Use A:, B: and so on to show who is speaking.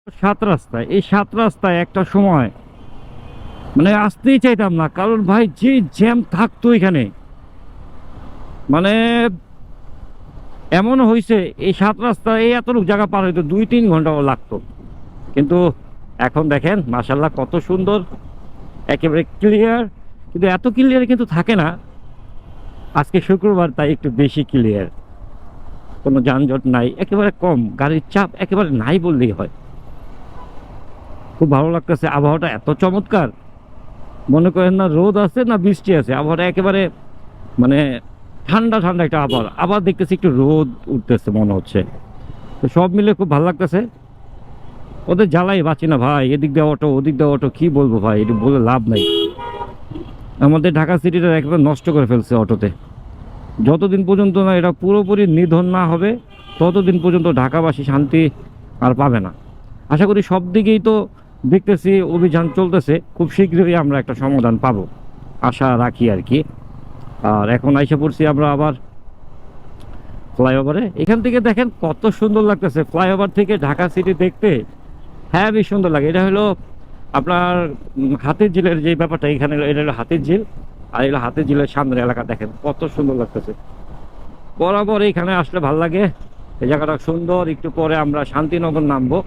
A: সাত রাস্তায়, এই সাত রাস্তায় একটা সময় মানে আসতেই চাইতাম না, কারণ ভাই যে জ্যাম থাকতো এখানে, মানে এমনও হয়েছে এই সাত রাস্তায় এই এতটুকু জায়গা পার হইতো 2-3 ঘন্টাও লাগতো। কিন্তু এখন দেখেন মাশাল্লাহ কত সুন্দর, একেবারে ক্লিয়ার। কিন্তু এত ক্লিয়ার কিন্তু থাকে না, আজকে শুক্রবার তাই একটু বেশি ক্লিয়ার। কোনো যানজট নাই, একেবারে কম, গাড়ির চাপ একেবারে নাই বললেই হয়। খুব ভালো লাগতেছে, আবহাওয়াটা এত চমৎকার। মনে করেন না রোদ আছে না বৃষ্টি আছে, আবহাওয়াটা একেবারে মানে ঠান্ডা ঠান্ডা একটা আবহাওয়া। আবার দেখতেছি একটু রোদ উঠতেছে মনে হচ্ছে। তো সব মিলে খুব ভালো লাগতেছে। ওদের জ্বালাই বাঁচি না ভাই, এদিক দিয়ে অটো ওদিক দিয়ে অটো, কি বলবো ভাই, এটি বলে লাভ নাই। আমাদের ঢাকা সিটিটা একেবারে নষ্ট করে ফেলছে অটোতে। যতদিন পর্যন্ত না এটা পুরোপুরি নিধন না হবে, ততদিন পর্যন্ত ঢাকাবাসী শান্তি আর পাবে না। আশা করি সব দিকেই তো দেখতেছি অভিযান চলতেছে, খুব শীঘ্রই আমরা একটা সমাধান পাবো আশা রাখি আর কি। আর এখন আইসা পড়ছি আমরা আবার ফ্লাইওভারে। এখান থেকে দেখেন কত সুন্দর লাগতেছে ফ্লাইওভার থেকে ঢাকা সিটি দেখতে। হ্যাঁ বেশ সুন্দর লাগে। এটা হলো আপনার হাতির ঝিলের যে ব্যাপারটা, এখানে এটা হলো হাতির ঝিল, আর এগুলো হাতির ঝিলের সামনের এলাকা দেখেন কত সুন্দর লাগতেছে। বরাবর এখানে আসলে ভাল লাগে, এই জায়গাটা সুন্দর। একটু পরে আমরা শান্তিনগর নামবো।